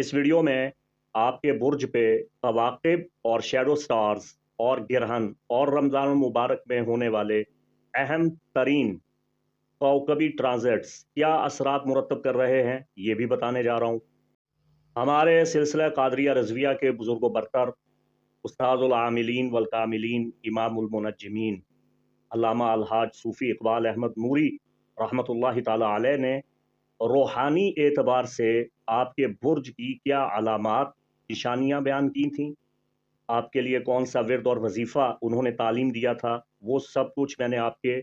इस वीडियो में आपके बुर्ज पे कवाकिब और शैडो स्टार्स और गिरहन और रमज़ान मुबारक में होने वाले अहम तरीन कौकबी ट्रांजिट्स क्या असरात मुरतब कर रहे हैं, ये भी बताने जा रहा हूँ। हमारे सिलसिला कादरिया रज़विया के बुज़ुर्ग बरतर उस्ताजुल आमिलीन वल कामिलीन इमामुल मुनज्जिमीन अल्लामा अलहाज सूफ़ी इकबाल अहमद नूरी रहमतुल्लाहि ताला अलैह ने रूहानी एतबार से आपके बुर्ज की क्या अलामात निशानियाँ बयान की थीं, आपके लिए कौन सा विर्द और वजीफ़ा उन्होंने तालीम दिया था, वो सब कुछ मैंने आपके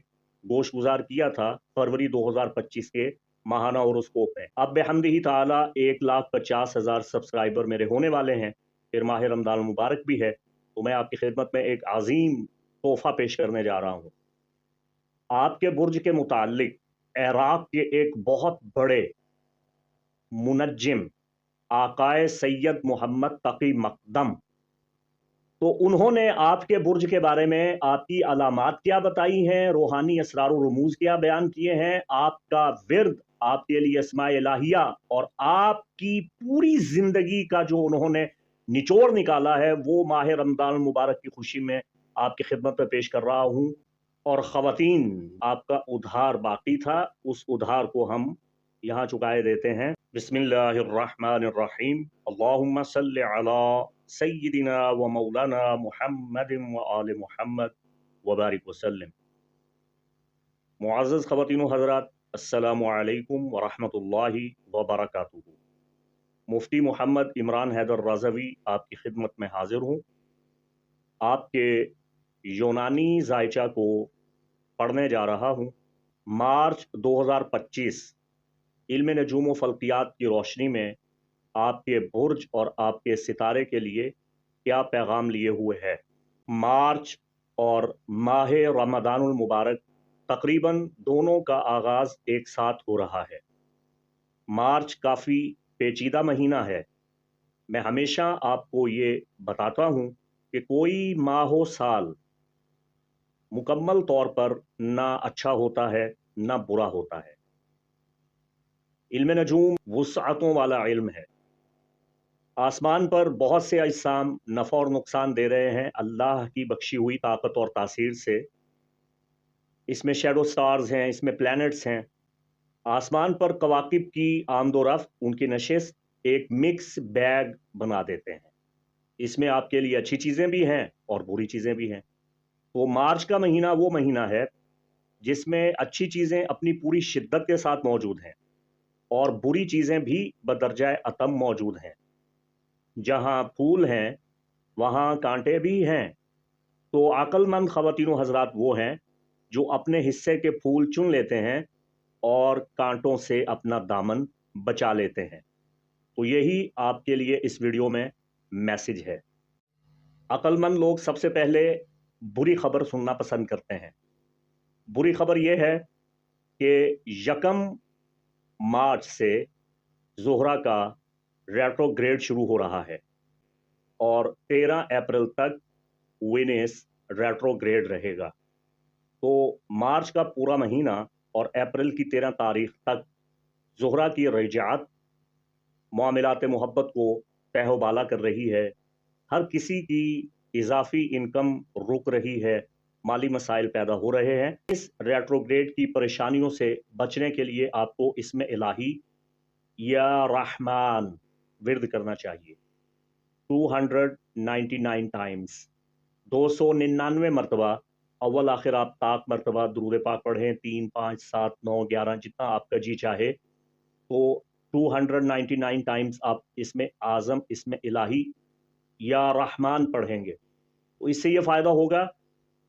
गोश गुजार किया था फरवरी 2025 के माहाना होरोस्कोप में। अब बेहम्दिही ताला 1,50,000 सब्सक्राइबर मेरे होने वाले हैं, फिर माह रमज़ान मुबारक भी है, तो मैं आपकी खिदमत में एक अजीम तोहफ़ा पेश करने जा रहा हूँ। आपके बुर्ज के मुताल्लिक इराक़ के एक बहुत बड़े मुनज्जिम आकाए सैयद मोहम्मद तकी मकदम, तो उन्होंने आपके बुर्ज के बारे में आपकी अलामात क्या बताई हैं, रूहानी असरार व रमूज़ क्या बयान किए हैं, आपका विर्द, आपके लिए अस्माए इलाहिया और आपकी पूरी ज़िंदगी का जो उन्होंने निचोड़ निकाला है, वो माह रमज़ान मुबारक की खुशी में आपकी खिदमत में पेश कर रहा हूँ। और ख़वातीन, आपका उधार बाकी था, उस उधार को हम यहाँ चुकाए देते हैं। बिस्मिल्लाहिर्रहमानिर्रहीम, अल्लाहुम्मा सल्लि अला सय्यिदिना व मौलाना मुहम्मदिन व आले मुहम्मद व बारिक वसल्लम। मुअज़्ज़ज़ ख़वातीन व हज़रात, अस्सलामु अलैकुम व रहमतुल्लाहि व बरकातुहू। मुफ्ती मोहम्मद इमरान हैदर रज़वी आपकी खिदमत में हाजिर हूँ। आपके यूनानी ज़ायचा को पढ़ने जा रहा हूँ। मार्च 2025 इल्म नजूम व फ़ल्कियात की रोशनी में आपके बुर्ज और आपके सितारे के लिए क्या पैगाम लिए हुए है। मार्च और माह रमज़ानुल मुबारक तकरीबन दोनों का आगाज़ एक साथ हो रहा है। मार्च काफ़ी पेचीदा महीना है। मैं हमेशा आपको ये बताता हूँ कि कोई माह साल मुकम्मल तौर पर ना अच्छा होता है ना बुरा होता है। इल्म नजूम वुसअतों वाला इल्म है। आसमान पर बहुत से अजसाम नफ़ा और नुकसान दे रहे हैं अल्लाह की बख्शी हुई ताकत और तासीर से। इसमें शैडो स्टार्स हैं, इसमें प्लैनेट्स हैं। आसमान पर कवाकिब की आमदोरफ्त, उनकी नशिस्त एक मिक्स बैग बना देते हैं। इसमें आपके लिए अच्छी चीज़ें भी हैं और बुरी चीज़ें भी हैं। तो मार्च का महीना वो महीना है जिसमें अच्छी चीज़ें अपनी पूरी शिद्दत के साथ मौजूद हैं और बुरी चीज़ें भी बदरजाए अतम मौजूद हैं। जहाँ फूल हैं वहाँ कांटे भी हैं। तो अक्लमंद ख़वातीन व हज़रात वो हैं जो अपने हिस्से के फूल चुन लेते हैं और कांटों से अपना दामन बचा लेते हैं। तो यही आपके लिए इस वीडियो में मैसेज है। अक्लमंद लोग सबसे पहले बुरी खबर सुनना पसंद करते हैं। बुरी खबर यह है कि 1 मार्च से ज़ोहरा का रेट्रोग्रेड शुरू हो रहा है और 13 अप्रैल तक वीनस रेट्रोग्रेड रहेगा। तो मार्च का पूरा महीना और अप्रैल की 13 तारीख तक ज़ोहरा की रजात मामलात मोहब्बत को तहवाला कर रही है। हर किसी की इजाफी इनकम रुक रही है, माली मसाइल पैदा हो रहे हैं। इस रेट्रोग्रेड की परेशानियों से बचने के लिए आपको इसमें इलाही या रहमान विर्द करना चाहिए 299 टाइम्स, 299 मरतबा। अव्वल आखिर आप ताक मरतबा दुरूद पाक पढ़ें, 3, 5, 7, 9, 11 जितना आपका जी चाहे। तो 299 टाइम्स आप इसमें आज़म, इसमें इलाही या रहमान पढ़ेंगे। तो इससे ये फ़ायदा होगा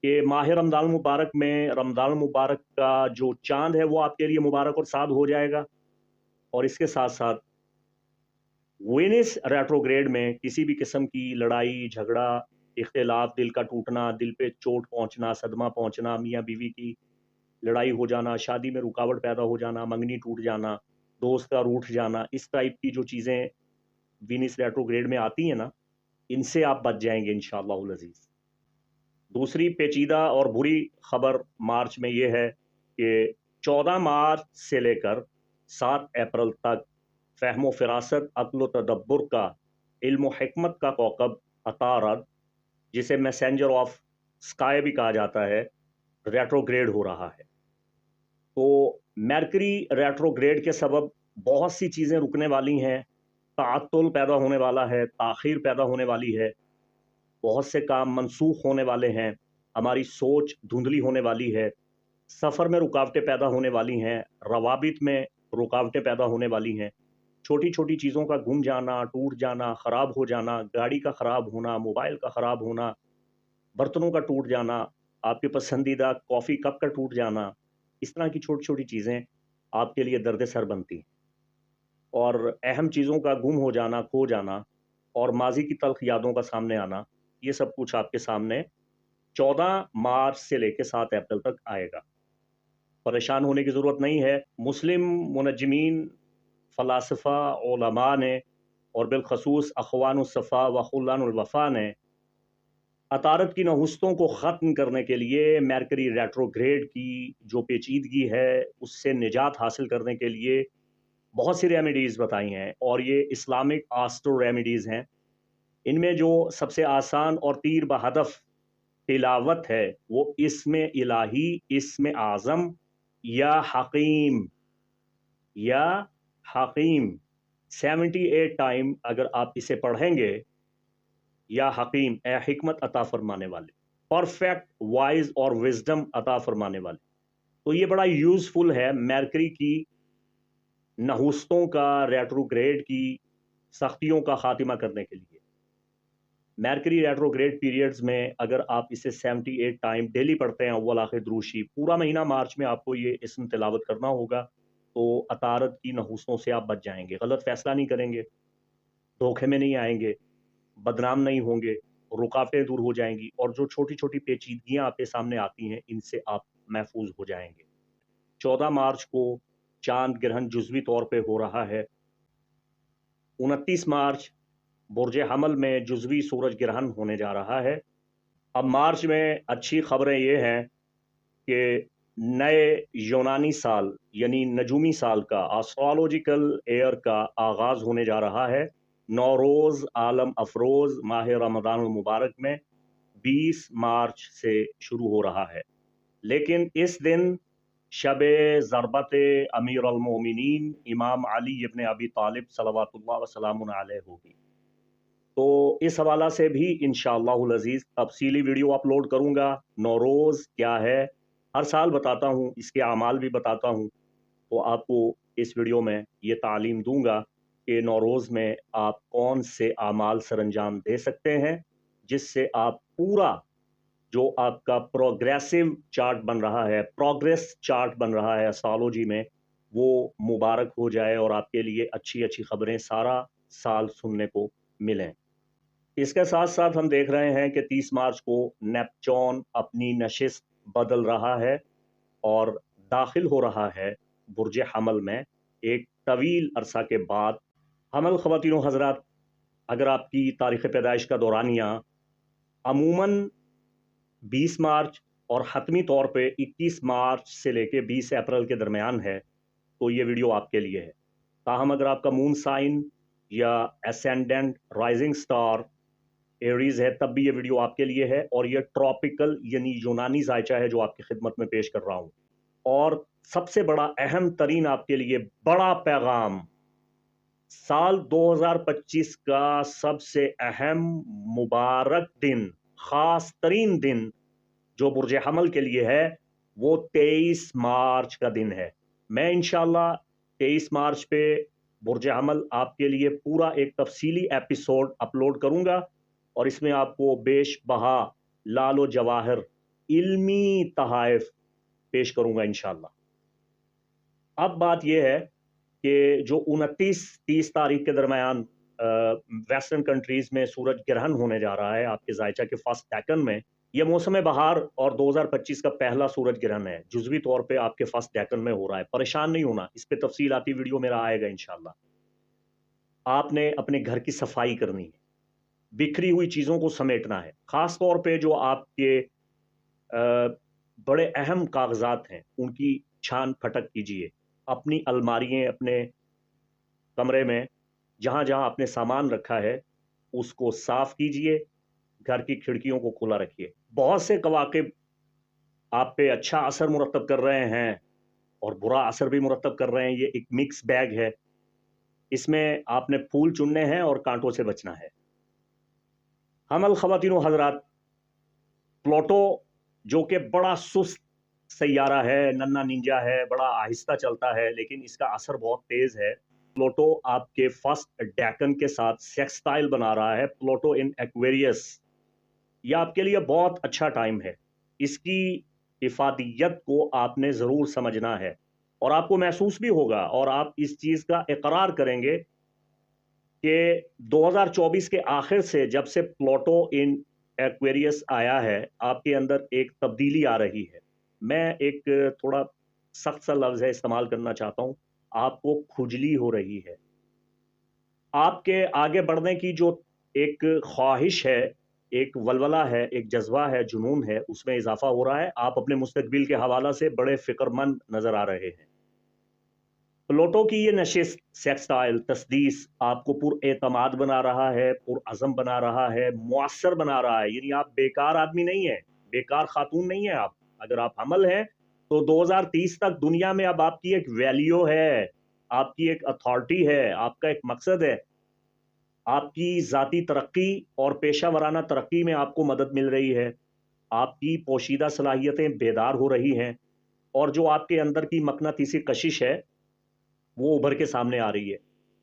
कि माह रमज़ान मुबारक में रमज़ान मुबारक का जो चाँद है वो आपके लिए मुबारक और साद हो जाएगा। और इसके साथ साथ वीनस रेट्रोग्रेड में किसी भी किस्म की लड़ाई झगड़ा, इख्तिलाफ, दिल का टूटना, दिल पे चोट पहुंचना, सदमा पहुंचना, मियाँ बीवी की लड़ाई हो जाना, शादी में रुकावट पैदा हो जाना, मंगनी टूट जाना, दोस्त का रूठ जाना, इस टाइप की जो चीज़ें वीनस रेट्रोग्रेड में आती हैं ना, इनसे आप बच जाएंगे इंशाअल्लाहुल अज़ीज़। दूसरी पेचीदा और बुरी खबर मार्च में ये है कि 14 मार्च से लेकर 7 अप्रैल तक फ़हम व फ़िरासत, अक़्ल व तदब्बुर का, इल्म व हिकमत का कौकब अतारद, जिसे मैसेंजर ऑफ स्काई भी कहा जाता है, रेट्रोग्रेड हो रहा है। तो मरकरी रेट्रोग्रेड के सबब बहुत सी चीज़ें रुकने वाली हैं, ताअत्तुल पैदा होने वाला है, ताख़ीर पैदा होने वाली है, बहुत से काम मनसूख होने वाले हैं, हमारी सोच धुंधली होने वाली है, सफ़र में रुकावटें पैदा होने वाली हैं, रवाबित में रुकावटें पैदा होने वाली हैं, छोटी छोटी चीज़ों का गुम जाना, टूट जाना, ख़राब हो जाना, गाड़ी का ख़राब होना, मोबाइल का ख़राब होना, बर्तनों का टूट जाना, आपके पसंदीदा कॉफ़ी कप का टूट जाना, इस तरह की छोटी छोटी चीज़ें आपके लिए दर्द सर बनती हैं। और अहम चीज़ों का गुम हो जाना, खो जाना और माज़ी की तल्ख़ यादों का सामने आना, ये सब कुछ आपके सामने 14 मार्च से लेकर 7 अप्रैल तक आएगा। परेशान होने की ज़रूरत नहीं है। मुस्लिम मुनज्जिमीन, फ़लासफ़ा, उलमा ने और बिलख़सूस अख़वानुस्सफ़ा व खुल्लानुल वफ़ा ने अतारद की नहुस्तों को ख़त्म करने के लिए मरकरी रेट्रोग्रेड की जो पेचीदगी है, उससे निजात हासिल करने के लिए बहुत सी रेमेडीज़ बताई हैं, और ये इस्लामिक आस्ट्रो रेमेडीज़ हैं। इनमें जो सबसे आसान और तीर बहदफ तिलावत है, वो इस्म इलाही, इस्म आज़म या हकीम, या हकीम 78 टाइम अगर आप इसे पढ़ेंगे, या हकीम ए हिकमत अता फरमाने वाले, परफेक्ट वाइज और विजडम अता फरमाने वाले। तो ये बड़ा यूज़फुल है मरकरी की नहुस्तों का, रेट्रोग्रेड की सख्तियों का खात्मा करने के लिए। मरकरी रेट्रोग्रेड पीरियड्स में अगर आप इसे 78 टाइम डेली पढ़ते हैं, अव्वल आखिर द्रूशी, पूरा महीना मार्च में आपको ये इस्म तिलावत करना होगा, तो अतारद की नहुस्तों से आप बच जाएंगे, गलत फैसला नहीं करेंगे, धोखे में नहीं आएंगे, बदनाम नहीं होंगे, रुकावटें दूर हो जाएंगी, और जो छोटी छोटी पेचीदगियां आपके सामने आती हैं, इनसे आप महफूज हो जाएंगे। 14 मार्च को चांद ग्रहण जुज़वी तौर पे हो रहा है। 29 मार्च बुर्ज हमल में जुज़वी सूरज ग्रहण होने जा रहा है। अब मार्च में अच्छी खबरें ये हैं कि नए यूनानी साल यानी नजूमी साल का, एस्ट्रोलॉजिकल ईयर का आगाज़ होने जा रहा है। नौरोज़ आलम अफरोज़ माह रमज़ान मुबारक में 20 मार्च से शुरू हो रहा है, लेकिन इस दिन शब ज़रबत अमीर अल-मोमिनीन इमाम अली इब्न अबी तालिब सलवातुल्लाह व सलामुन अलैहि होगी। तो इस हवाला से भी इंशाअल्लाहुल अज़ीज़ तफ़सीली वीडियो अपलोड करूँगा। नौरोज़ क्या है हर साल बताता हूँ, इसके अमाल भी बताता हूँ, तो आपको इस वीडियो में ये तालीम दूंगा कि नौरोज़ में आप कौन से अमाल सरअंजाम दे सकते हैं, जिससे आप पूरा जो आपका प्रोग्रेसिव चार्ट बन रहा है, प्रोग्रेस चार्ट बन रहा है एस्ट्रोलॉजी में, वो मुबारक हो जाए और आपके लिए अच्छी अच्छी खबरें सारा साल सुनने को मिलें। इसके साथ साथ हम देख रहे हैं कि 30 मार्च को नेपच्यून अपनी नशिस्त बदल रहा है और दाखिल हो रहा है बुर्ज हमल में एक तवील अरसा के बाद। हमल ख़वातीन हज़रात, अगर आपकी तारीख़ पैदाइश का दौरानिया अमूमन 20 मार्च और हतमी तौर पे 21 मार्च से लेके 20 अप्रैल के दरमियान है, तो ये वीडियो आपके लिए है। ताहम अगर आपका मून साइन या एसेंडेंट राइजिंग स्टार एरीज है, तब भी ये वीडियो आपके लिए है, और ये ट्रॉपिकल यानी यूनानी जायचा है जो आपकी खिदमत में पेश कर रहा हूँ। और सबसे बड़ा अहम तरीन आपके लिए बड़ा पैगाम, साल 2025 का सबसे अहम मुबारक दिन, ख़ास तरीन दिन जो बुर्ज हमल के लिए है, वो 23 मार्च का दिन है। मैं इंशाअल्लाह 23 मार्च पे बुर्ज हमल आपके लिए पूरा एक तफसीली एपिसोड अपलोड करूँगा, और इसमें आपको बेश बहा लालो जवाहर इल्मी तहाइफ पेश करूँगा इंशाअल्लाह। अब बात यह है कि जो 29-30 तारीख के दरमियान वेस्टर्न कंट्रीज़ में सूरज ग्रहण होने जा रहा है आपके जायचा के फर्स्ट डेकन में, यह मौसम बहार और 2025 का पहला सूरज ग्रहण है, जुज़वी तौर पे आपके फर्स्ट डेकन में हो रहा है। परेशान नहीं होना, इस पे तफसीलाती वीडियो मेरा आएगा इंशाअल्लाह। आपने अपने घर की सफाई करनी है, बिखरी हुई चीज़ों को समेटना है, ख़ास तौर पे जो आपके बड़े अहम कागज़ात हैं, उनकी छान फटक कीजिए। अपनी अलमारियाँ, अपने कमरे में जहाँ जहाँ आपने सामान रखा है उसको साफ कीजिए, घर की खिड़कियों को खुला रखिए। बहुत से कवाकिब आप पे अच्छा असर मुरतब कर रहे हैं और बुरा असर भी मुरतब कर रहे हैं। ये एक मिक्स बैग है, इसमें आपने फूल चुनने हैं और कांटों से बचना है। हमल ख़वातीन व हज़रात, प्लूटो जो कि बड़ा सुस्त सैयारा है, नन्हा निंजा है, बड़ा आहिस्ता चलता है, लेकिन इसका असर बहुत तेज है। प्लूटो आपके फर्स्ट डेकन के साथ सेक्सटाइल बना रहा है, प्लूटो इन एक्वेरियस। ये आपके लिए बहुत अच्छा टाइम है। इसकी इफादियत को आपने ज़रूर समझना है और आपको महसूस भी होगा और आप इस चीज़ का इकरार करेंगे कि 2024 के आखिर से जब से प्लूटो इन एक्वेरियस आया है, आपके अंदर एक तब्दीली आ रही है। मैं एक थोड़ा सख्त सा लफ्ज़ है इस्तेमाल करना चाहता हूँ, आपको खुजली हो रही है। आपके आगे बढ़ने की जो एक ख्वाहिश है, एक वलवला है, एक जज़्बा है, जुनून है, उसमें इज़ाफ़ा हो रहा है। आप अपने मुस्तक़बिल के हवाला से बड़े फ़िक्रमंद नज़र आ रहे हैं। प्लूटो की ये नशिस्त, सेक्सटाइल, तस्दीस आपको पुरएतमाद बना रहा है, पुरअज़म बना रहा है, मुअस्सर बना रहा है। यानी आप बेकार आदमी नहीं हैं, बेकार खातून नहीं हैं आप। अगर आप हमल हैं, तो 2030 तक दुनिया में अब आपकी एक वैल्यू है, आपकी एक अथॉरिटी है, आपका एक मकसद है। आपकी ज़ाती तरक्की और पेशा वराना तरक्की में आपको मदद मिल रही है। आपकी पोशीदा सलाहियतें बेदार हो रही हैं और जो आपके अंदर की मकनातीसी कशिश है, वो उभर के सामने आ रही है।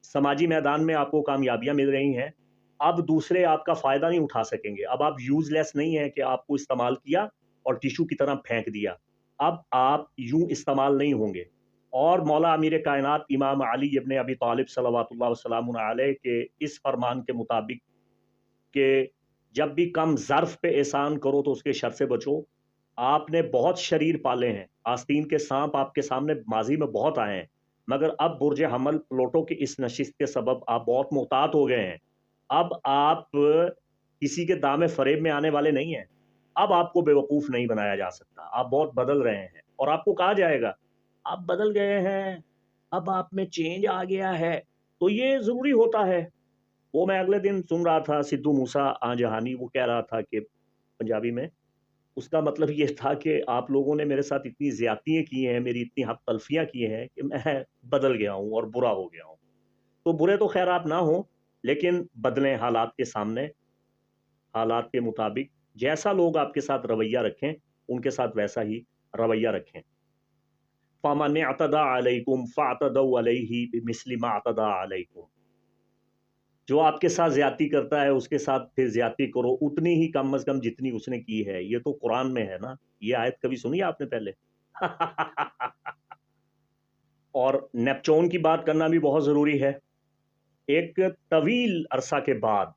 समाजी मैदान में आपको कामयाबियाँ मिल रही हैं। अब दूसरे आपका फ़ायदा नहीं उठा सकेंगे। अब आप यूज़लेस नहीं हैं कि आपको इस्तेमाल किया और टिश्यू की तरह फेंक दिया। अब आप यूँ इस्तेमाल नहीं होंगे। और मौला अमीर कायनात इमाम अली इब्न अबी तालिब सल्लल्लाहु वसल्लम अलैहि के इस फरमान के मुताबिक कि जब भी कम ज़र्फ़ पे एहसान करो तो उसके शर से बचो। आपने बहुत शरीर पाले हैं। आस्तीन के साँप आपके सामने माज़ी में बहुत आए हैं। मगर अब बुर्ज हमल प्लूटो की इस नशिस्त के सबब आप बहुत मुहतात हो गए हैं। अब आप किसी के दामे फ़रेब में आने वाले नहीं हैं। अब आपको बेवकूफ़ नहीं बनाया जा सकता। आप बहुत बदल रहे हैं और आपको कहा जाएगा, आप बदल गए हैं, अब आप में चेंज आ गया है। तो ये ज़रूरी होता है। वो मैं अगले दिन सुन रहा था, सिद्धू मूसा आजहानी वो कह रहा था कि पंजाबी में, उसका मतलब ये था कि आप लोगों ने मेरे साथ इतनी ज़्यादतियाँ की हैं, मेरी इतनी हक़ तलफ़ियाँ की हैं कि मैं बदल गया हूँ और बुरा हो गया हूँ। तो बुरे तो ख़ैर आप ना हों, लेकिन बदलें हालात के सामने, हालात के मुताबिक जैसा लोग आपके साथ रवैया रखें, उनके साथ वैसा ही रवैया रखें। फ़मन अतदा अलैकुम फ़अतदू अलैहि बिमिस्लि मा अतदा अलैकुम। जो आपके साथ ज़्यादती करता है, उसके साथ फिर ज़्यादती करो, उतनी ही कम से कम जितनी उसने की है। ये तो कुरान में है ना, ये आयत कभी सुनी है आपने पहले? और नेपच्यून की बात करना भी बहुत ज़रूरी है। एक तवील अरसा के बाद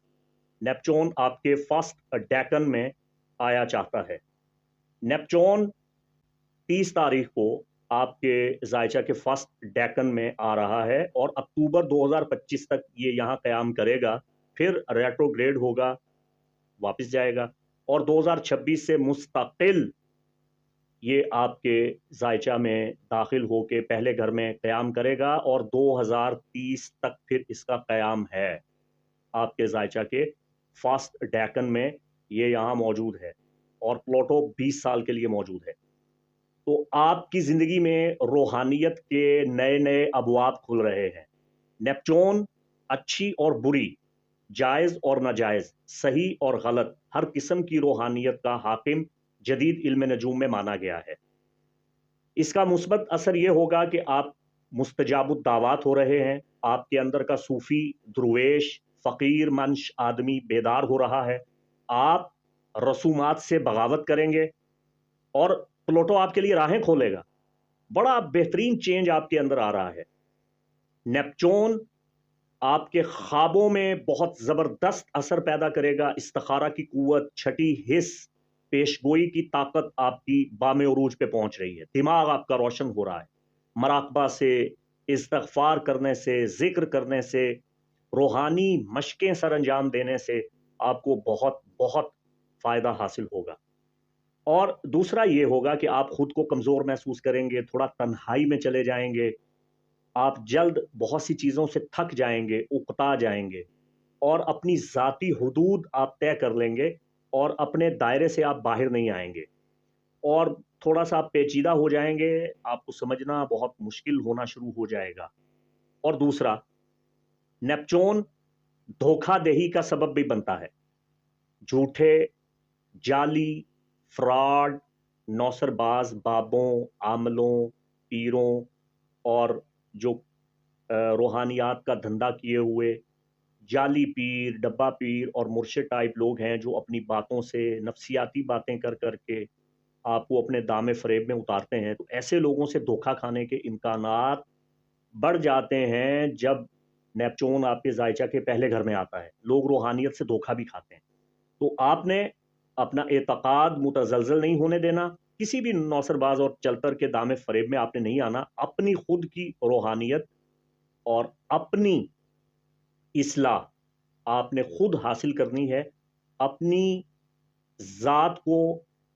नेपच्यून आपके फर्स्ट डेकन में आया चाहता है। नेपच्यून 30 तारीख को आपके ज़ायचा के फर्स्ट डेकन में आ रहा है और अक्टूबर 2025 तक ये यहाँ क़याम करेगा, फिर रेट्रोग्रेड होगा, वापस जाएगा और 2026 से मुस्तकिल ये आपके ज़ायचा में दाखिल होके पहले घर में क़याम करेगा और 2030 तक फिर इसका क़याम है। आपके ज़ायचा के फर्स्ट डेकन में ये यहाँ मौजूद है और प्लूटो 20 साल के लिए मौजूद है। तो आपकी ज़िंदगी में रूहानियत के नए-नए अबवाब खुल रहे हैं। नेपच्यून अच्छी और बुरी, जायज़ और नाजायज़, सही और गलत, हर किस्म की रूहानियत का हाकिम जदीद इल्म नजूम में माना गया है। इसका मुस्बत असर ये होगा कि आप मुस्तजाबुद दावत हो रहे हैं, आपके अंदर का सूफ़ी, दुर्वेश, फ़कीर मंश आदमी बेदार हो रहा है। आप रसूमात से बगावत करेंगे और प्लूटो आपके लिए राहें खोलेगा। बड़ा बेहतरीन चेंज आपके अंदर आ रहा है। नेपच्यून आपके ख्वाबों में बहुत ज़बरदस्त असर पैदा करेगा। इस्तिखारा की क़ुव्वत, छठी हिस्स, पेशगोई की ताकत आपकी बामे उरूज पे पहुंच रही है। दिमाग आपका रोशन हो रहा है। मराक़बा से, इस्तिग़फ़ार करने से, ज़िक्र करने से, रूहानी मशक़ें सर अंजाम देने से आपको बहुत बहुत फ़ायदा हासिल होगा। और दूसरा ये होगा कि आप खुद को कमज़ोर महसूस करेंगे, थोड़ा तन्हाई में चले जाएँगे। आप जल्द बहुत सी चीज़ों से थक जाएंगे, उकता जाएंगे, और अपनी ज़ाती हुदूद आप तय कर लेंगे और अपने दायरे से आप बाहर नहीं आएंगे, और थोड़ा सा आप पेचीदा हो जाएंगे, आपको समझना बहुत मुश्किल होना शुरू हो जाएगा। और दूसरा, नेपच्यून धोखाधड़ी का सबब भी बनता है। झूठे, जाली, फ्रॉड, नौसरबाज बाबों, आमलों, पीरों और जो रूहानियात का धंधा किए हुए जाली पीर, डब्बा पीर और मुर्शिद टाइप लोग हैं, जो अपनी बातों से नफसियाती बातें कर करके आपको अपने दामे फरेब में उतारते हैं। तो ऐसे लोगों से धोखा खाने के इम्कानात बढ़ जाते हैं जब नेपच्यून आपके जायचा के पहले घर में आता है। लोग रूहानियत से धोखा भी खाते हैं। तो आपने अपना एतकाद मुतजलजल नहीं होने देना, किसी भी नौसरबाज और चलतर के दामे फरेब में आपने नहीं आना। अपनी खुद की रूहानियत और अपनी इस्लाह आपने खुद हासिल करनी है। अपनी ज़ात को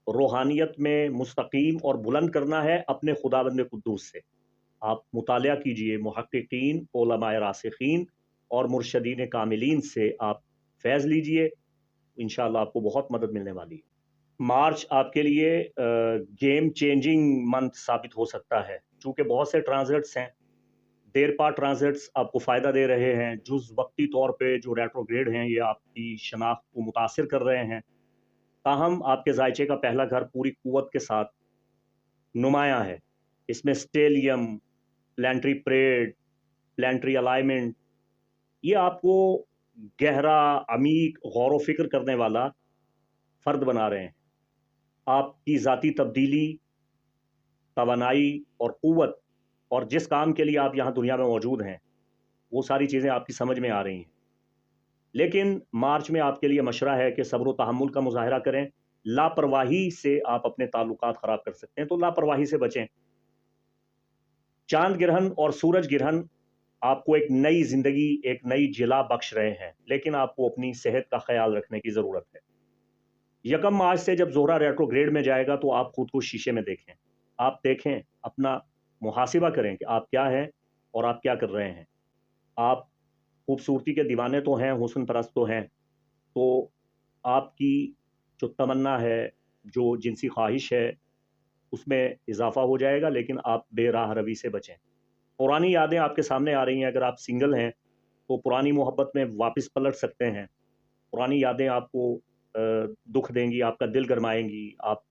रूहानियत में मुस्तकीम और बुलंद करना है अपने खुदाबंद कुद्दूस से। आप मुतालिया कीजिए मुहक्किकीन, उलमाए रासिखीन और मुर्शदीन कामिलीन से आप फैज़ लीजिए, इंशाअल्लाह आपको बहुत मदद मिलने वाली है। मार्च आपके लिए गेम चेंजिंग मंथ साबित हो सकता है, चूँकि बहुत से ट्रांजिट्स हैं। देरपा ट्रांजिट्स आपको फ़ायदा दे रहे हैं। जुज़ वक्ती तौर पे जो रेट्रोग्रेड हैं, ये आपकी शनाख्त को मुतासिर कर रहे हैं। ताहम आपके जायचे का पहला घर पूरी कुव्वत के साथ नुमायाँ है। इसमें स्टेलियम, प्लानिटरी परेड, प्लानिटरी अलाइनमेंट, ये आपको गहरा, अमीक, गौर व फिक्र करने वाला फ़र्द बना रहे हैं। आपकी ज़ाती तब्दीली, तवानाई और क़ुव्वत और जिस काम के लिए आप यहाँ दुनिया में मौजूद हैं, वो सारी चीज़ें आपकी समझ में आ रही हैं। लेकिन मार्च में आपके लिए मशवरा है कि सब्र व तहम्मुल का मुज़ाहरा करें। लापरवाही से आप अपने ताल्लुकात ख़राब कर सकते हैं, तो लापरवाही से बचें। चाँद ग्रहण और सूरज ग्रहण आपको एक नई ज़िंदगी, एक नई जिला बख्श रहे हैं, लेकिन आपको अपनी सेहत का ख़याल रखने की ज़रूरत है। 1 मार्च से जब ज़ोहरा रेट्रोग्रेड में जाएगा, तो आप खुद को शीशे में देखें। आप देखें, अपना मुहासिबा करें कि आप क्या हैं और आप क्या कर रहे हैं। आप खूबसूरती के दीवाने तो हैं, हुस्न परस्त तो हैं, तो आपकी जो तमन्ना है, जो जिनसी ख्वाहिश है, उसमें इज़ाफ़ा हो जाएगा, लेकिन आप बेराह रवी से बचें। पुरानी यादें आपके सामने आ रही हैं। अगर आप सिंगल हैं, तो पुरानी मोहब्बत में वापस पलट सकते हैं। पुरानी यादें आपको दुःख देंगी, आपका दिल गरमाएँगी। आप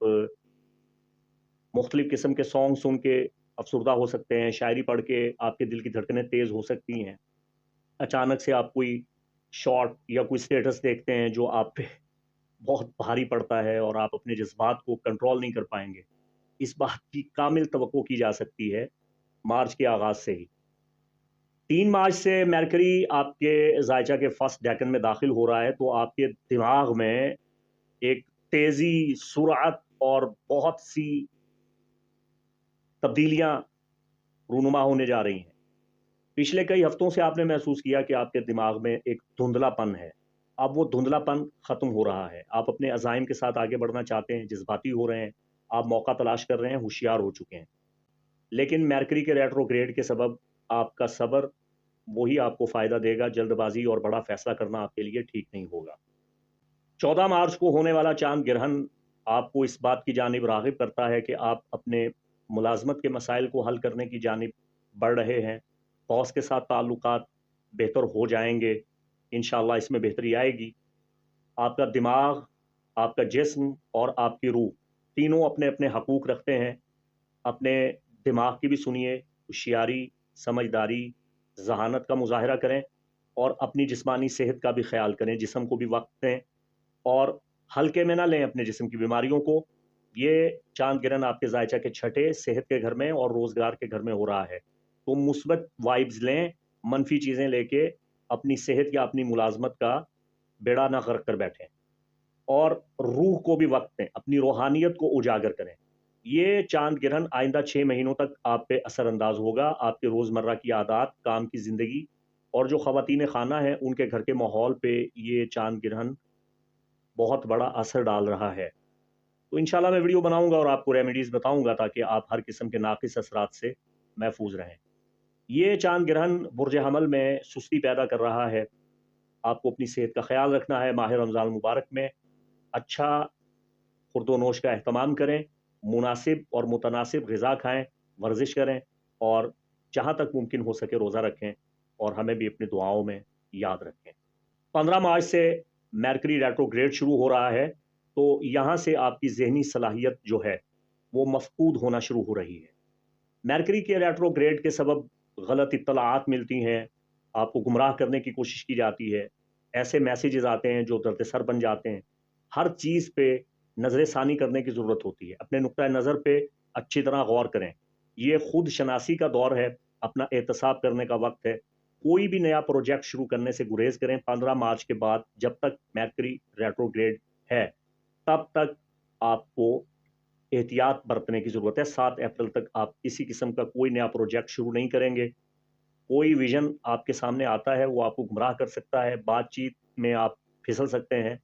मुख्तलिफ़ किस्म के सॉन्ग सुन के अफ़सरदा हो सकते हैं, शायरी पढ़ के आपके दिल की धड़कनें तेज़ हो सकती हैं। अचानक से आप कोई शॉर्ट या कोई स्टेटस देखते हैं जो आप पे बहुत भारी पड़ता है और आप अपने जज़्बात को कंट्रोल नहीं कर पाएँगे। इस बात की कामिल तवक्को की जा सकती है मार्च के आगाज़ से ही। 3 मार्च से मरकरी आपके ज़ायचा के फर्स्ट डेकन में दाखिल हो रहा है, तो आपके दिमाग में एक तेज़ी, सुरअत और बहुत सी तब्दीलियाँ रूनुमा होने जा रही हैं। पिछले कई हफ्तों से आपने महसूस किया कि आपके दिमाग में एक धुंधलापन है। अब वो धुंधलापन ख़त्म हो रहा है। आप अपने अज़ाइम के साथ आगे बढ़ना चाहते हैं, जज़्बाती हो रहे हैं, आप मौका तलाश कर रहे हैं, होशियार हो चुके हैं। लेकिन मरकरी के रेट्रोग्रेड के सबब आपका सब्र वही आपको फ़ायदा देगा। जल्दबाज़ी और बड़ा फ़ैसला करना आपके लिए ठीक नहीं होगा। 14 मार्च को होने वाला चाँद ग्रहण आपको इस बात की जानिब राग़िब करता है कि आप अपने मुलाज़मत के मसाइल को हल करने की जानिब बढ़ रहे हैं। बॉस के साथ ताल्लुकात बेहतर हो जाएँगे, इंशाअल्लाह इसमें बेहतरी आएगी। आपका दिमाग, आपका जिस्म और आपकी रूह, तीनों अपने-अपने हकूक़ रखते हैं। अपने दिमाग की भी सुनिए, होशियारी, समझदारी, ज़हानत का मुज़ाहरा करें और अपनी जिस्मानी सेहत का भी ख़याल करें। जिस्म को भी वक़्त दें और हल्के में ना लें अपने जिस्म की बीमारियों को। ये चाँद ग्रहण आपके ज़ायचा के छठे सेहत के घर में और रोज़गार के घर में हो रहा है। तो मुस्बत वाइब्स लें, मनफ़ी चीज़ें लेके अपनी सेहत या अपनी मुलाज़मत का बेड़ा ना गर्क कर बैठें और रूह को भी वक़्त दें, अपनी रूहानियत को उजागर करें। ये चाँद ग्रहण आइंदा 6 महीनों तक आप पे असर-अंदाज़ होगा। आपके रोज़मर्रा की आदात, काम की ज़िंदगी और जो ख़वातीन ख़ाना हैं, उनके घर के माहौल पे ये चाँद ग्रहण बहुत बड़ा असर डाल रहा है। तो इंशाअल्लाह मैं वीडियो बनाऊँगा और आपको रेमेडीज़ बताऊँगा, ताकि आप हर किस्म के नाक़िस असरात से महफ़ूज़ रहें। یہ چاند گرہن برج حمل میں سستی پیدا کر رہا ہے. آپ کو اپنی صحت کا خیال رکھنا ہے. ماہ رمضان المبارک میں اچھا خورد و نوش کا اہتمام کریں، مناسب اور متناسب غذا کھائیں، ورزش کریں اور جہاں تک ممکن ہو سکے روزہ رکھیں اور ہمیں بھی اپنی دعاؤں میں یاد رکھیں. 15 مارچ سے میرکری ریٹروگریڈ شروع ہو رہا ہے، تو یہاں سے آپ کی ذہنی صلاحیت جو ہے وہ مفقود ہونا شروع ہو رہی ہے. میرکری کے ریٹروگریڈ کے سبب غلط اطلاعات ملتی ہیں، آپ کو گمراہ کرنے کی کوشش کی جاتی ہے، ایسے میسیجز آتے ہیں جو درد سر بن جاتے ہیں. ہر چیز پہ نظر ثانی کرنے کی ضرورت ہوتی ہے. اپنے نقطۂ نظر پہ اچھی طرح غور کریں. یہ خود شناسی کا دور ہے، اپنا احتساب کرنے کا وقت ہے. کوئی بھی نیا پروجیکٹ شروع کرنے سے گریز کریں. 15 مارچ کے بعد جب تک میرکری ریٹروگریڈ ہے تب تک آپ کو احتیاط برتنے کی ضرورت ہے. 7 اپریل تک آپ کسی قسم کا کوئی نیا پروجیکٹ شروع نہیں کریں گے. کوئی ویژن آپ کے سامنے آتا ہے وہ آپ کو گمراہ کر سکتا ہے. بات چیت میں آپ پھسل سکتے ہیں.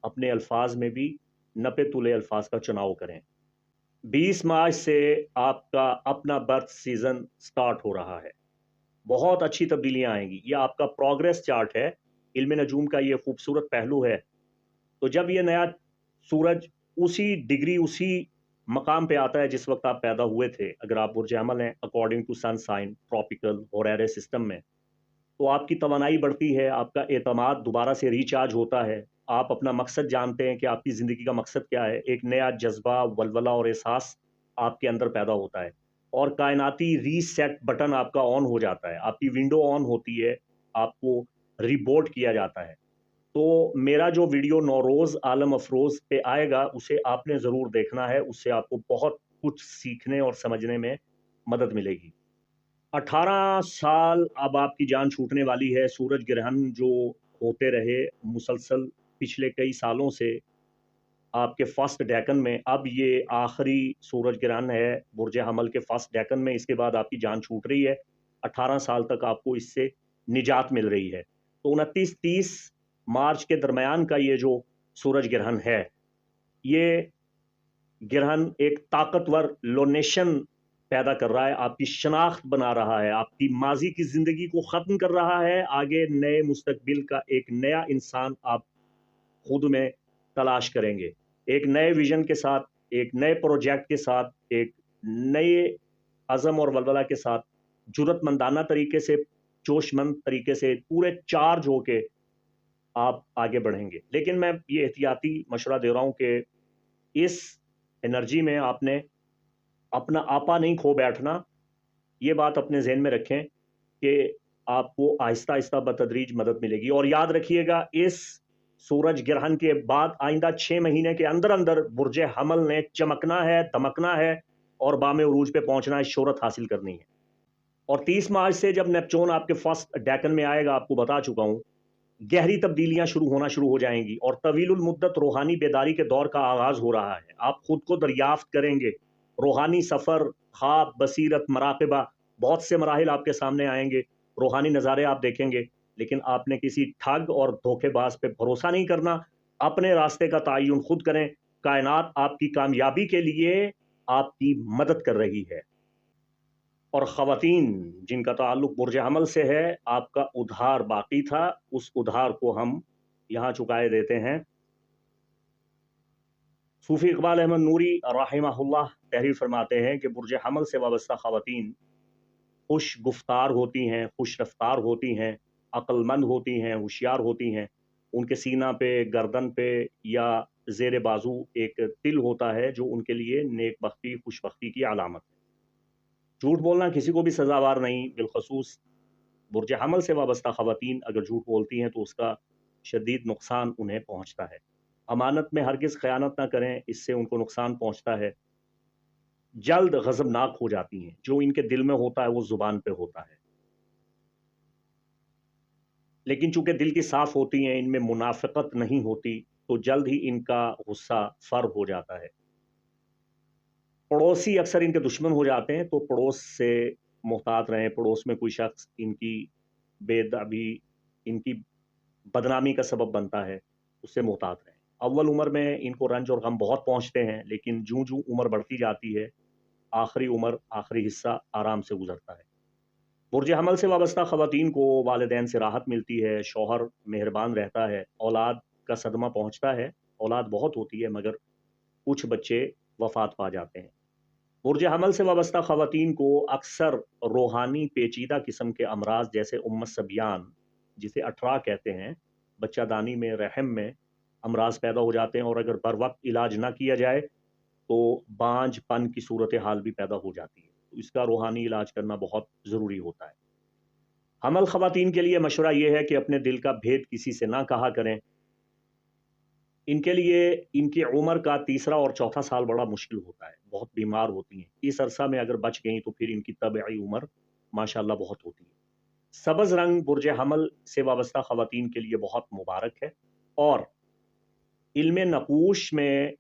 اپنے الفاظ میں بھی نپے تلے الفاظ کا چناؤ کریں. 20 مارچ سے آپ کا اپنا برتھ سیزن سٹارٹ ہو رہا ہے. بہت اچھی تبدیلیاں آئیں گی. یہ آپ کا پروگریس چارٹ ہے. علم نجوم کا یہ خوبصورت پہلو ہے. تو جب یہ نیا سورج اسی ڈگری اسی مقام پہ آتا ہے جس وقت آپ پیدا ہوئے تھے، اگر آپ برج حمل ہیں according to sun sign tropical horary system میں، تو آپ کی توانائی بڑھتی ہے، آپ کا اعتماد دوبارہ سے ریچارج ہوتا ہے. آپ اپنا مقصد جانتے ہیں کہ آپ کی زندگی کا مقصد کیا ہے. ایک نیا جذبہ، ولولہ اور احساس آپ کے اندر پیدا ہوتا ہے اور کائناتی ریسیٹ بٹن آپ کا آن ہو جاتا ہے. آپ کی ونڈو آن ہوتی ہے، آپ کو ریبوٹ کیا جاتا ہے. تو میرا جو ویڈیو نوروز عالم افروز پہ آئے گا اسے آپ نے ضرور دیکھنا ہے. اس سے آپ کو بہت کچھ سیکھنے اور سمجھنے میں مدد ملے گی. 18 سال اب آپ کی جان چھوٹنے والی ہے. سورج گرہن جو ہوتے رہے مسلسل پچھلے کئی سالوں سے آپ کے فرسٹ ڈیکن میں، اب یہ آخری سورج گرہن ہے برج حمل کے فرسٹ ڈیکن میں. اس کے بعد آپ کی جان چھوٹ رہی ہے. 18 سال تک آپ کو اس سے نجات مل رہی ہے. تو 29-30 مارچ کے درمیان کا یہ جو سورج گرہن ہے، یہ گرہن ایک طاقتور لونیشن پیدا کر رہا ہے. آپ کی شناخت بنا رہا ہے، آپ کی ماضی کی زندگی کو ختم کر رہا ہے. آگے نئے مستقبل کا ایک نیا انسان آپ خود میں تلاش کریں گے. ایک نئے ویژن کے ساتھ، ایک نئے پروجیکٹ کے ساتھ، ایک نئے عزم اور ولولہ کے ساتھ، جرأت مندانہ طریقے سے، جوش مند طریقے سے، پورے چارج ہو کے آپ آگے بڑھیں گے. لیکن میں یہ احتیاطی مشورہ دے رہا ہوں کہ اس انرجی میں آپ نے اپنا آپا نہیں کھو بیٹھنا. یہ بات اپنے ذہن میں رکھیں کہ آپ کو آہستہ آہستہ بتدریج مدد ملے گی. اور یاد رکھیے گا اس سورج گرہن کے بعد آئندہ 6 مہینے کے اندر اندر برج حمل نے چمکنا ہے، دمکنا ہے اور بام عروج پہ پہنچنا ہے، شہرت حاصل کرنی ہے. اور 30 مارچ سے جب نیپچون آپ کے فرسٹ ڈیکن میں آئے گا، آپ کو بتا چکا ہوں، گہری تبدیلیاں ہونا شروع ہو جائیں گی اور طویل المدت روحانی بیداری کے دور کا آغاز ہو رہا ہے. آپ خود کو دریافت کریں گے. روحانی سفر، خواب، بصیرت، مراقبہ، بہت سے مراحل آپ کے سامنے آئیں گے. روحانی نظارے آپ دیکھیں گے. لیکن آپ نے کسی ٹھگ اور دھوکے باز پہ بھروسہ نہیں کرنا. اپنے راستے کا تعین خود کریں. کائنات آپ کی کامیابی کے لیے آپ کی مدد کر رہی ہے. اور خواتین جن کا تعلق برج حمل سے ہے، آپ کا ادھار باقی تھا، اس ادھار کو ہم یہاں چکائے دیتے ہیں. صوفی اقبال احمد نوری رحمہ اللہ تحریر فرماتے ہیں کہ برج حمل سے وابستہ خواتین خوش گفتار ہوتی ہیں، خوش رفتار ہوتی ہیں، عقل مند ہوتی ہیں، ہوشیار ہوتی ہیں. ان کے سینہ پہ، گردن پہ یا زیر بازو ایک تل ہوتا ہے جو ان کے لیے نیک بختی، خوش بختی کی علامت ہے. جھوٹ بولنا کسی کو بھی سزاوار نہیں. بالخصوص برج حمل سے وابستہ خواتین اگر جھوٹ بولتی ہیں تو اس کا شدید نقصان انہیں پہنچتا ہے. امانت میں ہرگز خیانت نہ کریں، اس سے ان کو نقصان پہنچتا ہے. جلد غضبناک ہو جاتی ہیں. جو ان کے دل میں ہوتا ہے وہ زبان پہ ہوتا ہے. لیکن چونکہ دل کی صاف ہوتی ہیں، ان میں منافقت نہیں ہوتی، تو جلد ہی ان کا غصہ فر ہو جاتا ہے. پڑوسی اکثر ان کے دشمن ہو جاتے ہیں، تو پڑوس سے محتاط رہیں. پڑوس میں کوئی شخص ان کی بے ادبی، ان کی بدنامی کا سبب بنتا ہے، اس سے محتاط رہیں. اول عمر میں ان کو رنج اور غم بہت پہنچتے ہیں، لیکن جوں جوں عمر بڑھتی جاتی ہے، آخری عمر، آخری حصہ آرام سے گزرتا ہے. برج حمل سے وابستہ خواتین کو والدین سے راحت ملتی ہے، شوہر مہربان رہتا ہے، اولاد کا صدمہ پہنچتا ہے، اولاد بہت ہوتی ہے مگر کچھ بچے وفات پا جاتے ہیں۔ برج حمل سے وابستہ خواتین کو اکثر روحانی پیچیدہ قسم کے امراض جیسے السبیان، جسے اٹھرا کہتے ہیں، بچہ دانی میں رحم میں امراض پیدا ہو جاتے ہیں، اور اگر بر وقت علاج نہ کیا جائے تو بانجھ پن کی صورتحال بھی پیدا ہو جاتی ہے، تو اس کا روحانی علاج کرنا بہت ضروری ہوتا ہے۔ حمل خواتین کے لیے مشورہ یہ ہے کہ اپنے دل کا بھید کسی سے نہ کہا کریں۔ ان کے لیے ان کی عمر کا تیسرا اور چوتھا سال بڑا مشکل ہوتا ہے، بہت بیمار ہوتی ہیں، اس عرصہ میں اگر بچ گئیں تو پھر ان کی طبعی عمر ماشاءاللہ بہت ہوتی ہے۔ سبز رنگ برج حمل سے وابستہ خواتین کے لیے بہت مبارک ہے، اور علم نقوش میں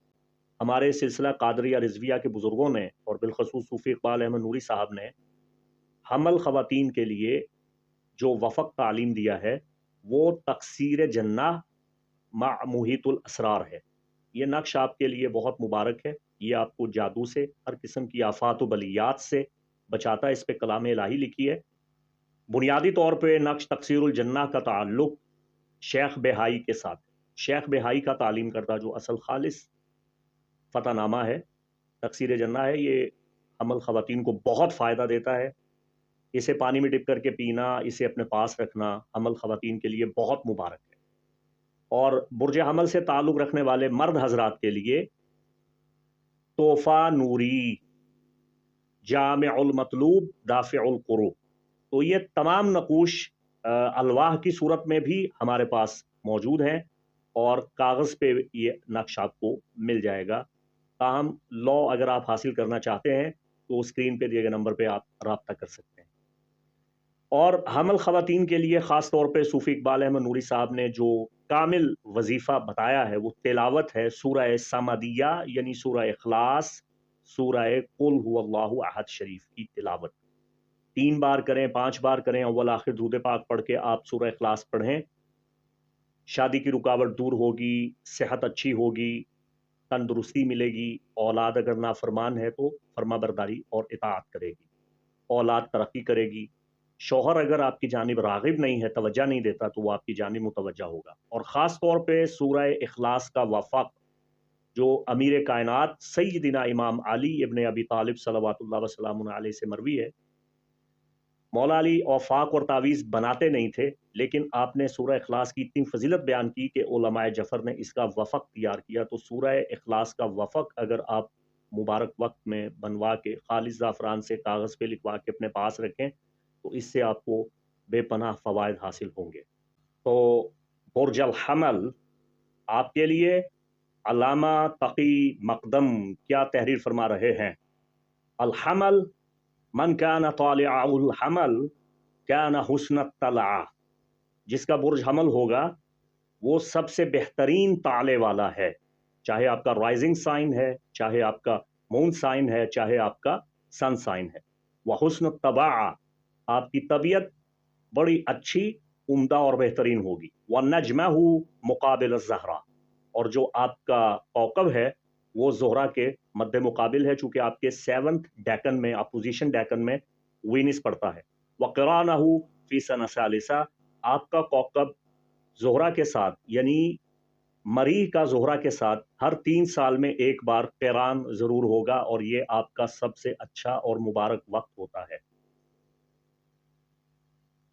ہمارے سلسلہ قادریہ رضویہ کے بزرگوں نے، اور بالخصوص صوفی اقبال احمد نوری صاحب نے، حمل خواتین کے لیے جو وفق تعلیم دیا ہے وہ تقصیر جنہ مع محیط الاسرار ہے۔ یہ نقش آپ کے لیے بہت مبارک ہے، یہ آپ کو جادو سے، ہر قسم کی آفات و بلیات سے بچاتا ہے، اس پہ کلام الہی لکھی ہے۔ بنیادی طور پہ نقش تقصیر الجنہ کا تعلق شیخ بہائی کے ساتھ، شیخ بہائی کا تعلیم کردہ جو اصل خالص فتح نامہ ہے، تقصیر جنہ ہے، یہ حمل خواتین کو بہت فائدہ دیتا ہے۔ اسے پانی میں ڈپ کر کے پینا، اسے اپنے پاس رکھنا حمل خواتین کے لیے بہت مبارک ہے۔ اور برج حمل سے تعلق رکھنے والے مرد حضرات کے لیے تحفہ نوری، جامع المطلوب دافع القروب، تو یہ تمام نقوش الواح کی صورت میں بھی ہمارے پاس موجود ہیں، اور کاغذ پہ یہ نقش آپ کو مل جائے گا۔ تاہم لا اگر آپ حاصل کرنا چاہتے ہیں تو اسکرین پہ دیے گئے نمبر پہ آپ رابطہ کر سکتے ہیں۔ اور حمل خواتین کے لیے خاص طور پہ صوفی اقبال احمد نوری صاحب نے جو کامل وظیفہ بتایا ہے وہ تلاوت ہے سورہ سمدیہ، یعنی سورہ اخلاص، سورہ قل هو اللہ احد شریف کی تلاوت 3 بار کریں، 5 بار کریں، اول آخر درود پاک پڑھ کے آپ سورہ اخلاص پڑھیں، شادی کی رکاوٹ دور ہوگی، صحت اچھی ہوگی، تندرستی ملے گی، اولاد اگر نافرمان ہے تو فرما برداری اور اطاعت کرے گی، اولاد ترقی کرے گی، شوہر اگر آپ کی جانب راغب نہیں ہے، توجہ نہیں دیتا، تو وہ آپ کی جانب متوجہ ہوگا۔ اور خاص طور پہ سورہ اخلاص کا وفق جو امیر کائنات سیدنا امام علی ابن ابی طالب صلوات اللہ وسلام علیہ سے مروی ہے، مولا علی اوفاق اور تعویذ بناتے نہیں تھے، لیکن آپ نے سورہ اخلاص کی اتنی فضیلت بیان کی کہ علماء جفر نے اس کا وفق تیار کیا۔ تو سورہ اخلاص کا وفق اگر آپ مبارک وقت میں بنوا کے خالص زعفران سے کاغذ پہ لکھوا کے اپنے پاس رکھیں تو اس سے آپ کو بے پناہ فوائد حاصل ہوں گے۔ تو برج الحمل آپ کے لیے علامہ تقی مقدم کیا تحریر فرما رہے ہیں؟ الحمل من کان طالع الحمل کان حسن الطلعہ، جس کا برج حمل ہوگا وہ سب سے بہترین طالع والا ہے، چاہے آپ کا رائزنگ سائن ہے، چاہے آپ کا مون سائن ہے، چاہے آپ کا سن سائن ہے۔ وحسن الطباع، آپ کی طبیعت بڑی اچھی، عمدہ اور بہترین ہوگی۔ وَنَجْمَهُ مقابل الزہرا، اور جو آپ کا کوکب ہے وہ زہرا کے مد مقابل ہے، چونکہ آپ کے 7th ڈیکن میں، اپوزیشن ڈیکن میں وینس پڑتا ہے۔ وَقِرَانَهُ فِي سَنَ ثَالِثَةٍ، آپ کا کوکب زہرا کے ساتھ، یعنی مریخ کا زہرا کے ساتھ ہر 3 سال میں ایک بار قران ضرور ہوگا، اور یہ آپ کا سب سے اچھا اور مبارک وقت ہوتا ہے۔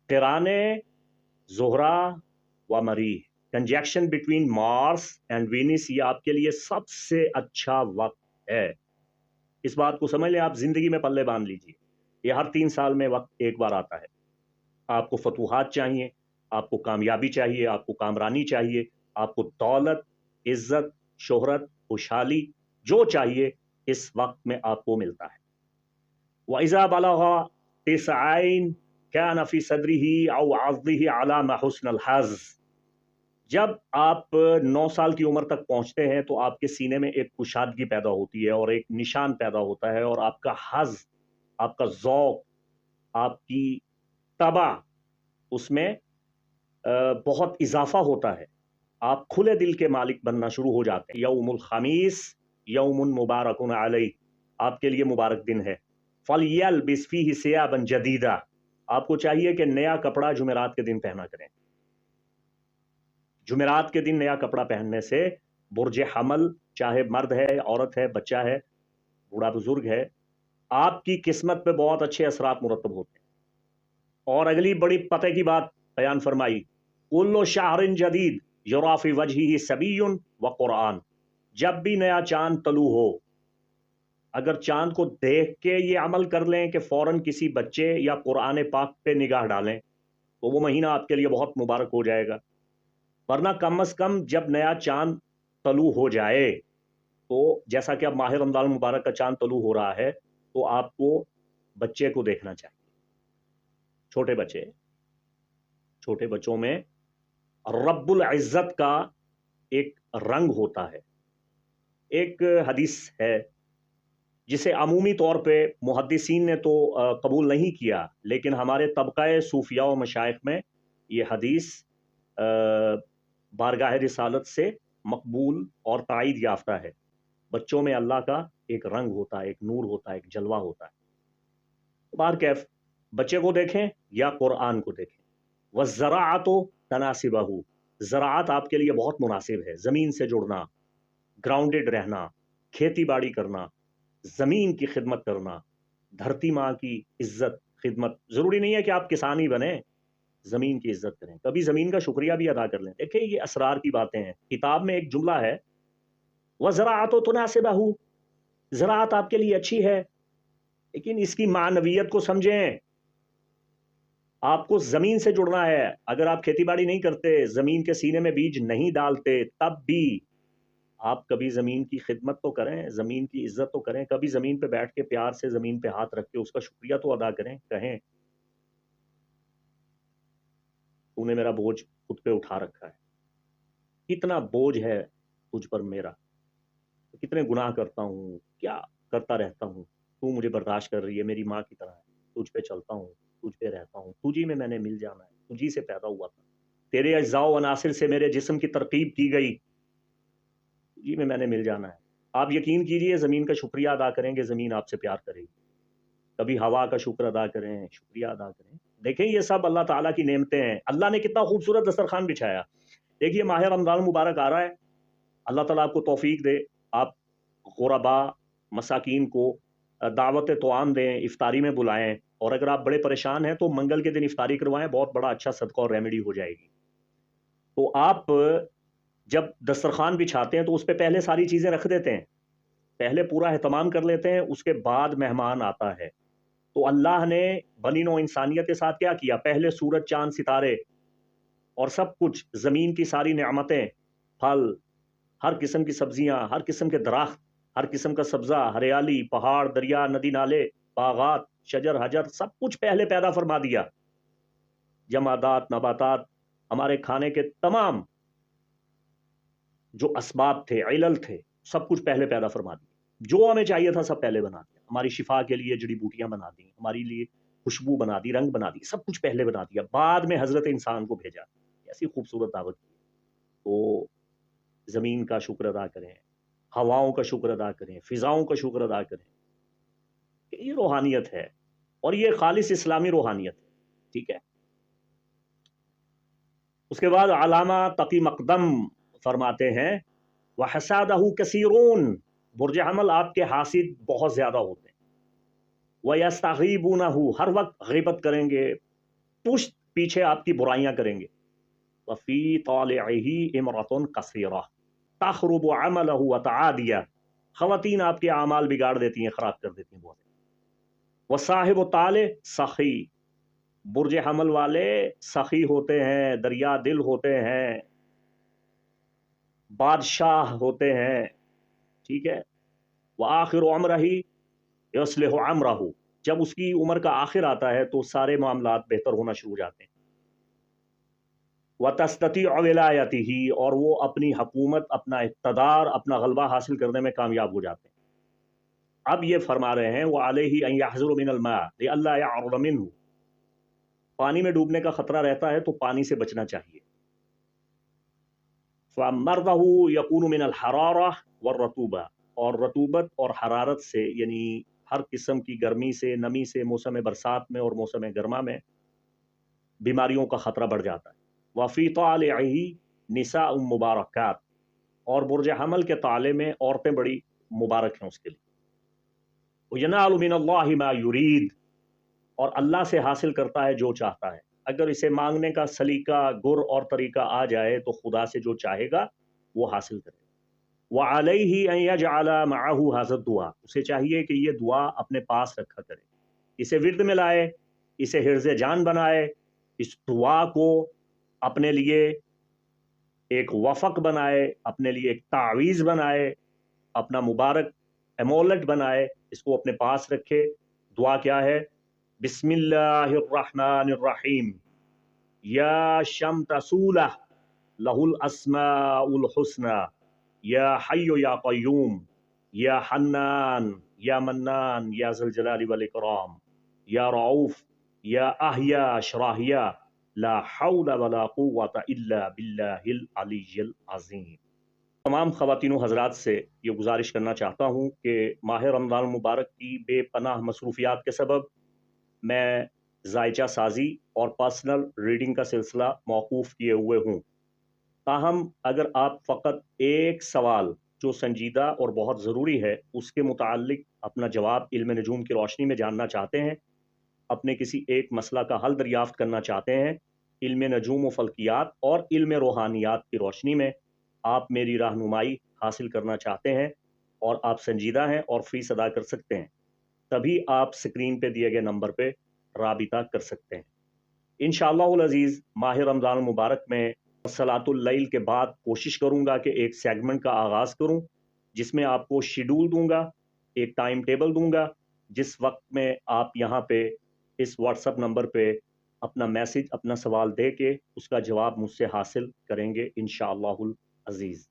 قران زہرا و مریخ، کنجیکشن بٹوین مارس اینڈ وینس، یہ آپ کے لیے سب سے اچھا وقت ہے۔ اس بات کو سمجھ لیں، آپ زندگی میں پلے باندھ لیجئے، یہ ہر 3 سال میں وقت ایک بار آتا ہے۔ آپ کو فتوحات چاہیے، آپ کو کامیابی چاہیے، آپ کو کامرانی چاہیے، آپ کو دولت، عزت، شہرت، خوشحالی، جو چاہیے اس وقت میں آپ کو ملتا ہے۔ وَإِذَا بَلَغَ 9 كَانَ فِي صَدْرِهِ أَوْ عَضْدِهِ عَلَامَ حُسْنِ الْحَظِّ، جب آپ 9 سال کی عمر تک پہنچتے ہیں تو آپ کے سینے میں ایک کشادگی پیدا ہوتی ہے اور ایک نشان پیدا ہوتا ہے، اور آپ کا حظ، آپ کا ذوق، آپ کی طبع اس میں بہت اضافہ ہوتا ہے، آپ کھلے دل کے مالک بننا شروع ہو جاتے ہیں۔ یوم الخمیس یوم مبارک علیہ، آپ کے لیے مبارک دن ہے۔ فَلْيَلْبِسْ فِيهِ ثِيَابًا جَدِيدًا، آپ کو چاہیے کہ نیا کپڑا جمعرات کے دن پہنا کریں. جمعرات کے دن نیا کپڑا پہننے سے برج حمل، چاہے مرد ہے، عورت ہے، بچہ ہے، بوڑھا بزرگ ہے، آپ کی قسمت پہ بہت اچھے اثرات مرتب ہوتے ہیں. اور اگلی بڑی پتہ کی بات بیان فرمائی، کل شہر جدید یری فی وجہہ صبی و قرآن. جب بھی نیا چاند طلوع ہو، اگر چاند کو دیکھ کے یہ عمل کر لیں کہ فوراً کسی بچے یا قرآن پاک پہ نگاہ ڈالیں تو وہ مہینہ آپ کے لیے بہت مبارک ہو جائے گا. ورنہ کم از کم جب نیا چاند طلوع ہو جائے تو جیسا کہ اب ماہ رمضان المبارک کا چاند طلوع ہو رہا ہے تو آپ کو بچے کو دیکھنا چاہیے. چھوٹے بچے، چھوٹے بچوں میں رب العزت کا ایک رنگ ہوتا ہے. ایک حدیث ہے جسے عمومی طور پہ محدثین نے تو قبول نہیں کیا، لیکن ہمارے طبقہ صوفیاء و مشائخ میں یہ حدیث بارگاہ رسالت سے مقبول اور تائید یافتہ ہے. بچوں میں اللہ کا ایک رنگ ہوتا ہے، ایک نور ہوتا ہے، ایک جلوہ ہوتا ہے. بہرکیف بچے کو دیکھیں یا قرآن کو دیکھیں. والزراعۃ تناسبہ، زراعت آپ کے لیے بہت مناسب ہے. زمین سے جڑنا، گراؤنڈڈ رہنا، کھیتی باڑی کرنا، زمین کی خدمت کرنا، دھرتی ماں کی عزت خدمت. ضروری نہیں ہے کہ آپ کسان ہی بنیں، زمین کی عزت کریں، کبھی زمین کا شکریہ بھی ادا کر لیں. دیکھیں یہ اسرار کی باتیں ہیں. کتاب میں ایک جملہ ہے وَزَرَعَتُ تُنَاسِبَهُ، زراعت آپ کے لیے اچھی ہے، لیکن اس کی معنویت کو سمجھیں. آپ کو زمین سے جڑنا ہے. اگر آپ کھیتی باڑی نہیں کرتے، زمین کے سینے میں بیج نہیں ڈالتے، تب بھی آپ کبھی زمین کی خدمت تو کریں، زمین کی عزت تو کریں. کبھی زمین پہ بیٹھ کے پیار سے زمین پہ ہاتھ رکھ کے اس کا شکریہ تو ادا کریں. کہیں تو نے میرا بوجھ خود پہ اٹھا رکھا ہے، کتنا بوجھ ہے تجھ پر میرا، کتنے گناہ کرتا ہوں، کیا کرتا رہتا ہوں، تو مجھے برداشت کر رہی ہے، میری ماں کی طرح ہے. تجھ پہ چلتا ہوں، تجھ پہ رہتا ہوں، تجھی میں نے مل جانا ہے، تجھی سے پیدا ہوا تھا، تیرے اجزاء و عناصر سے میرے جسم کی ترکیب کی گئی، تجھی میں نے مل جانا ہے. آپ یقین کیجئے زمین کا شکریہ ادا کریں گے، زمین آپ سے پیار کرے گی. کبھی ہوا کا شکر ادا کریں، شکریہ ادا کریں. دیکھیں یہ سب اللہ تعالیٰ کی نعمتیں ہیں. اللہ نے کتنا خوبصورت دسترخوان بچھایا. دیکھیے ماہ رمضان مبارک آ رہا ہے، اللہ تعالیٰ آپ کو توفیق دے، آپ غربا مساکین کو دعوت طعام دیں، افطاری میں بلائیں. اور اگر آپ بڑے پریشان ہیں تو منگل کے دن افطاری کروائیں، بہت بڑا اچھا صدقہ اور ریمیڈی ہو جائے گی. تو آپ جب دسترخوان بچھاتے ہیں تو اس پہ پہلے ساری چیزیں رکھ دیتے ہیں، پہلے پورا اہتمام کر لیتے ہیں، اس کے بعد مہمان آتا ہے. تو اللہ نے بنی نوع انسانیت کے ساتھ کیا کیا؟ پہلے سورج چاند ستارے اور سب کچھ، زمین کی ساری نعمتیں، پھل، ہر قسم کی سبزیاں، ہر قسم کے درخت، ہر قسم کا سبزہ، ہریالی، پہاڑ، دریا، ندی نالے، باغات، شجر حجر، سب کچھ پہلے پیدا فرما دیا. جمادات، نباتات، ہمارے کھانے کے تمام جو اسباب تھے، علل تھے، سب کچھ پہلے پیدا فرما دیا. جو ہمیں چاہیے تھا سب پہلے بنا دیا. ہماری شفا کے لیے جڑی بوٹیاں بنا دی، ہماری لیے خوشبو بنا دی، رنگ بنا دی، سب کچھ پہلے بنا دیا. بعد میں حضرت انسان کو بھیجا. ایسی خوبصورت دعوت کی. تو زمین کا شکر ادا کریں، ہواؤں کا شکر ادا کریں، فضاؤں کا شکر ادا کریں. یہ روحانیت ہے اور یہ خالص اسلامی روحانیت ہے. ٹھیک ہے. اس کے بعد علامہ تقی مقدم فرماتے ہیں وَحَسَادَهُ كَثِيرٌ، برج حمل آپ کے حاسد بہت زیادہ ہوتے ہیں. وَيَسْتَغِيبُونَهُ، ہر وقت غیبت کریں گے، پشت پیچھے آپ کی برائیاں کریں گے. وَفِي طَالِعِهِ إِمْرَةٌ قَصِيرَةٌ تَخْرُبُ عَمَلَهُ وَتَعَادِيَ، خواتین آپ کے اعمال بگاڑ دیتی ہیں، خراب کر دیتی ہیں بہت. وَصَاحِبُ طَالِ سَخِي، برج حمل والے سخی ہوتے ہیں، دریا دل ہوتے ہیں، بادشاہ ہوتے ہیں. ٹھیک ہے. وآخر عمرہ یصلح عمرہ، جب اس کی عمر کا آخر آتا ہے تو سارے معاملات بہتر ہونا شروع ہو جاتے ہیں. وتستطيع ولایتہ، اور وہ اپنی حکومت، اپنا اقتدار، اپنا غلبہ حاصل کرنے میں کامیاب ہو جاتے ہیں. اب یہ فرما رہے ہیں وعلیہ ان یحذر من الماء لئلا يعرض منہ، پانی میں ڈوبنے کا خطرہ رہتا ہے تو پانی سے بچنا چاہیے. فمرضه يكون من الحرارہ والرطوبہ، اور رطوبت اور حرارت سے، یعنی ہر قسم کی گرمی سے، نمی سے، موسم برسات میں اور موسم گرما میں बीमारियों का ख़तरा बढ़ जाता है। वफ़ी तालिही निसा मुबारकात, और बुर्ज हमल के ताले में औरतें बड़ी मुबारक हैं उसके लिए। यनालु मिनल्लाहि मा युरीद, और अल्लाह से हासिल करता है जो चाहता है। अगर इसे मांगने का सलीका, गुर और तरीका आ जाए तो खुदा से जो चाहेगा वो हासिल करे। व अलैहि अन यजअला मअहू हाज़ा दुआ, उसे चाहिए कि ये दुआ अपने पास रखा करे, इसे विर्द में लाए, इसे हिर्ज़े जान बनाए, इस दुआ को अपने लिए एक वफ़क बनाए, अपने लिए एक तावीज़ बनाए, अपना मुबारक एमोलेट बनाए, इसको अपने पास रखे। दुआ क्या है? बिस्मिल्लाहिर्रहमानिर्रहीम, या शम्स लहुल अस्माउल हुस्ना, या हय्यु या क़य्यूम, या हन्नान या मन्नान या ज़ुल जलाली वल इकराम, या रऊफ़ या अहया शराहिया, ला हौला वला कुव्वता इल्ला बिल्लाहिल अलिय्यिल अज़ीम। तमाम ख़वातीन व हज़रात से ये गुजारिश करना चाहता हूँ कि माह रमज़ान मुबारक की बेपनाह मसरूफ़ियात के सबब मैं ज़ायचा साज़ी और पर्सनल रीडिंग का सिलसिला मौकूफ़ किए हुए हूँ। ताहम अगर आप फ़कत एक सवाल जो संजीदा और बहुत ज़रूरी है उसके मुताल्लिक़ अपना जवाब इल्म नजूम की रोशनी में जानना चाहते हैं, अपने किसी एक मसला का हल दरियाफ़्त करना चाहते हैं, इल्म नजूम व फ़ल्कियात और इल्म रूहानियात की रोशनी में आप मेरी रहनुमाई हासिल करना चाहते हैं और आप संजीदा हैं और फ़ीस अदा कर सकते हैं, तभी आप स्क्रीन पे दिए गए नंबर पे राबिता कर सकते हैं। इंशाअल्लाहुल अज़ीज़ माह रमज़ान मुबारक में सलातुल लैल के बाद कोशिश करूँगा कि एक सेगमेंट का आगाज़ करूँ जिसमें आपको शेड्यूल दूँगा, एक टाइम टेबल दूँगा, जिस वक्त में आप यहाँ पे इस व्हाट्सएप नंबर पे अपना मैसेज, अपना सवाल दे के उसका जवाब मुझसे हासिल करेंगे इंशाअल्लाहुल अज़ीज़।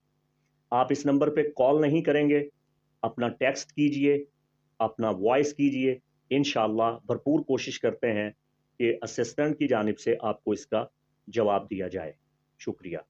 आप इस नंबर पे कॉल नहीं करेंगे, अपना टेक्स्ट कीजिए, अपना वॉइस कीजिए। इंशाअल्लाह भरपूर कोशिश करते हैं कि असिस्टेंट की जानिब से आपको इसका जवाब दिया जाए। शुक्रिया।